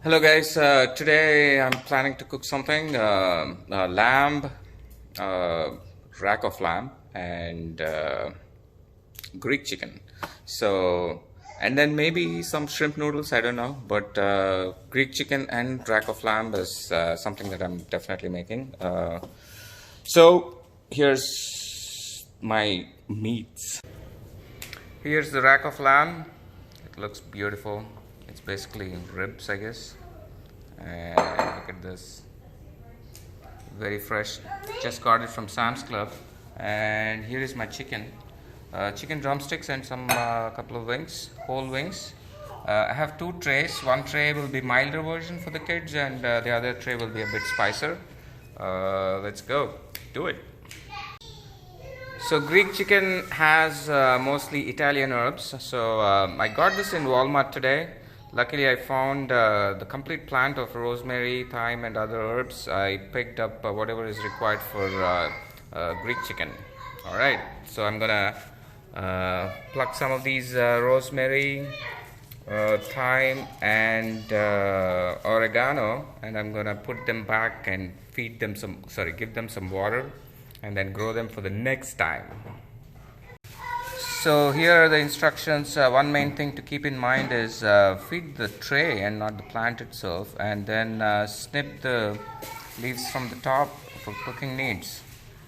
Hello guys, today I'm planning to cook something, lamb, uh, rack of lamb and Greek chicken. So, and then maybe some shrimp noodles, I don't know, but Greek chicken and rack of lamb is something that I'm definitely making. So here's my meats. Here's the rack of lamb. It looks beautiful. It's basically ribs, I guess. And look at this, very fresh. Just got it from Sam's Club. And here is my chicken, chicken drumsticks and some couple of wings, whole wings. I have two trays. One tray will be milder version for the kids, and the other tray will be a bit spicier. Let's go, do it. So Greek chicken has mostly Italian herbs. So I got this in Walmart today. Luckily I found the complete plant of rosemary, thyme and other herbs. I picked up whatever is required for Greek chicken. Alright, so I'm gonna pluck some of these rosemary, thyme and oregano, and I'm gonna put them back and feed them some, give them some water and then grow them for the next time. So here are the instructions. One main thing to keep in mind is feed the tray and not the plant itself, and then snip the leaves from the top for cooking needs.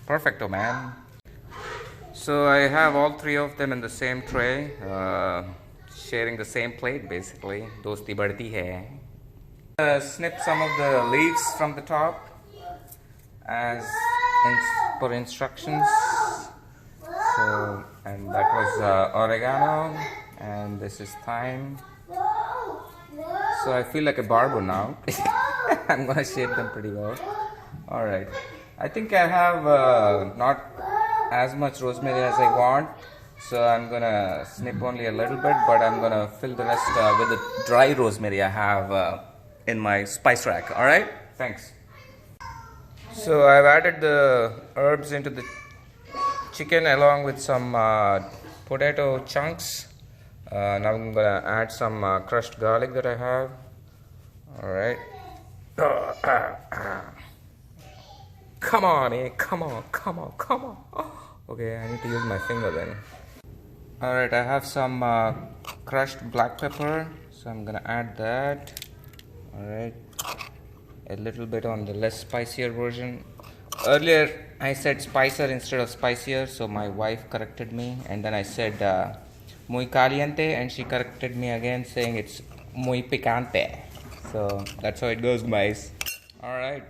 Perfecto, man. So I have all three of them in the same tray, sharing the same plate basically. Dosti badti hai. Snip some of the leaves from the top as per instructions. So, and that was oregano, and this is thyme. So I feel like a barber now. I'm gonna shape them pretty well. Alright, I think I have not as much rosemary as I want, so I'm gonna snip only a little bit, but I'm gonna fill the rest with the dry rosemary I have in my spice rack. Alright, thanks. So I've added the herbs into the chicken along with some potato chunks. Now I'm gonna add some crushed garlic that I have. Alright. Come on, eh? Come on, come on, come on. Okay, I need to use my finger then. Alright, I have some crushed black pepper, so I'm gonna add that. Alright. A little bit on the less spicier version. Earlier I said spicier instead of spicier, so my wife corrected me, and then I said muy caliente, and she corrected me again saying it's muy picante. So that's how it goes, guys. Alright,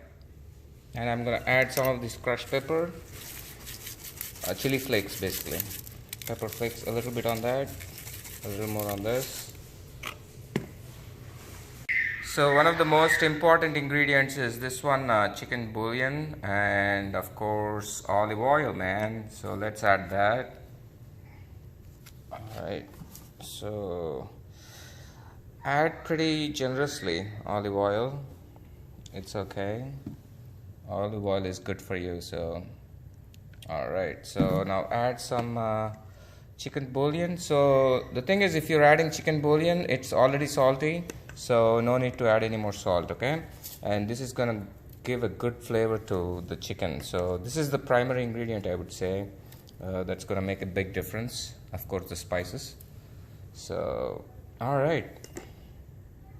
and I'm gonna add some of this crushed pepper, chili flakes basically, pepper flakes, a little bit on that, a little more on this. So one of the most important ingredients is this one, chicken bouillon, and of course olive oil, man. So let's add that. Alright, so add pretty generously olive oil. It's okay. Olive oil is good for you, so alright. So now add some chicken bouillon. So the thing is, if you're adding chicken bouillon, it's already salty, so no need to add any more salt, okay? And this is gonna give a good flavor to the chicken. So this is the primary ingredient, I would say, that's gonna make a big difference. Of course, the spices. So all right,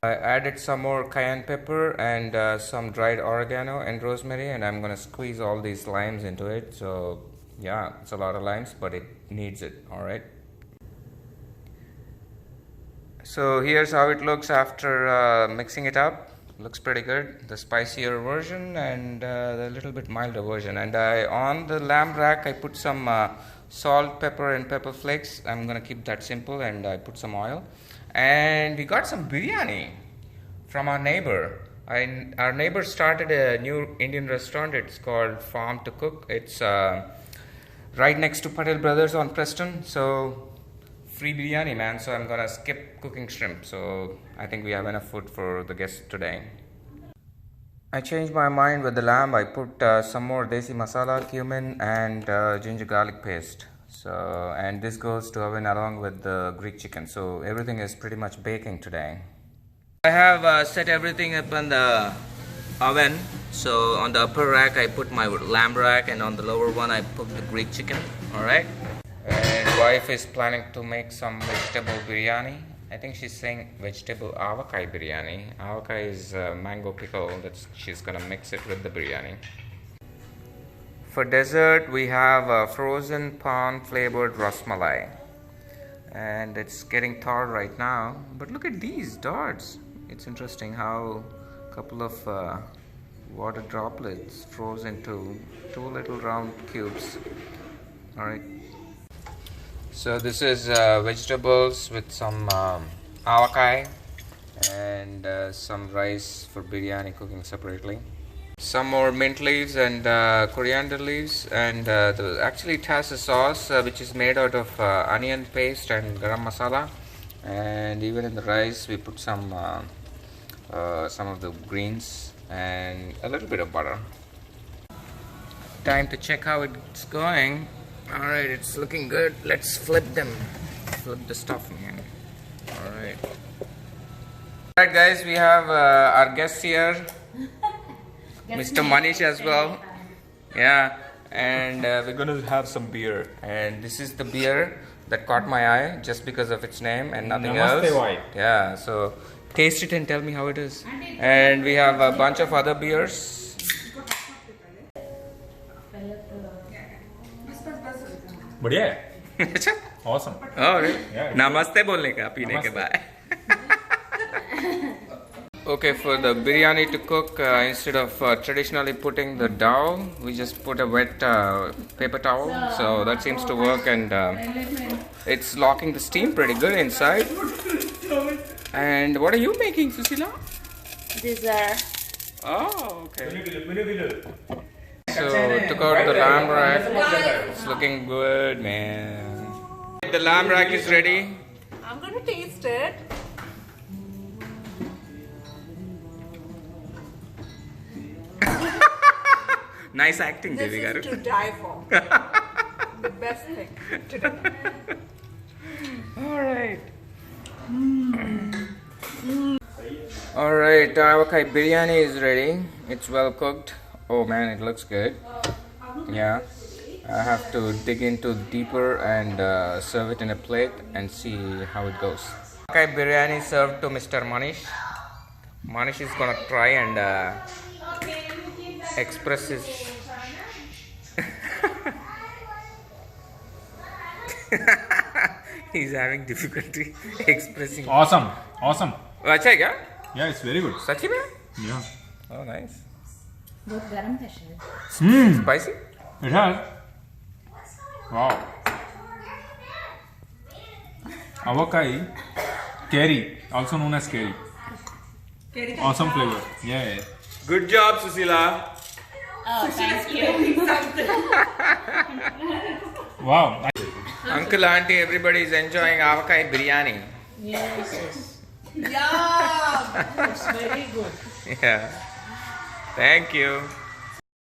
I added some more cayenne pepper and some dried oregano and rosemary, and I'm gonna squeeze all these limes into it. So yeah, it's a lot of limes, but it needs it. All right. So here's how it looks after mixing it up. Looks pretty good. The spicier version and the little bit milder version. And on the lamb rack I put some salt, pepper and pepper flakes. I'm gonna keep that simple, and I put some oil. And we got some biryani from our neighbor. Our neighbor started a new Indian restaurant. It's called Farm to Cook. It's right next to Patel Brothers on Preston. So free biryani, man. So I'm gonna skip cooking shrimp. So I think we have enough food for the guests today. I changed my mind with the lamb. I put some more desi masala, cumin and ginger garlic paste. So, and this goes to oven along with the Greek chicken. So everything is pretty much baking today. I have set everything up in the oven. So on the upper rack I put my lamb rack, and on the lower one I put the Greek chicken. Alright. And wife is planning to make some vegetable biryani. I think she's saying vegetable Avakai biryani. Avakai is mango pickle that she's gonna mix it with the biryani. For dessert we have frozen prawn flavored rasmalai. And it's getting thawed right now. But look at these dots. It's interesting how a couple of water droplets froze into two little round cubes. Alright. So this is vegetables with some avakai and some rice for biryani cooking separately. Some more mint leaves and coriander leaves, and actually it has a sauce which is made out of onion paste and garam masala, and even in the rice we put some of the greens and a little bit of butter. Time to check how it's going. Alright, it's looking good. Let's flip them. Flip the stuff, man. Alright. Alright guys, we have our guests here. Mr. Manish as well. Yeah, and we're going to have some beer. And this is the beer that caught my eye just because of its name and nothing else. White. Yeah, so taste it and tell me how it is. And we have a bunch of other beers. बढ़िया है. Awesome. Oh, really? Yeah. Namaste बोलने का पीने के बाद. Okay, for the biryani to cook, instead of traditionally putting the dough, we just put a wet paper towel. So that seems to work, and it's locking the steam pretty good inside. And what are you making, Susila? Dessert. Oh, okay. So took out the lamb rack. It's looking good, man. The lamb rack is ready. I'm going to taste it. Nice acting, This Devi is garu. to die for. The best thing today. Alright. Alright, Avakai biryani is ready. It's well cooked. Oh man, it looks good. Yeah. I have to dig into deeper and serve it in a plate and see how it goes. Avakai biryani served to Mr. Manish. Manish is gonna try and express his he's having difficulty expressing. Awesome. Awesome. अच्छा है क्या? Yeah, it's very good. सच्ची में? Yeah. Oh, nice. बहुत गरम है शायद. Spicy? It has. Wow. Avakai curry, also known as curry. Awesome flavor. Yeah. Good job, Susila. Oh, thank you. Wow. Uncle, auntie, everybody is enjoying Avakai biryani. Yes. Yeah. It's very good. Yeah. Thank you.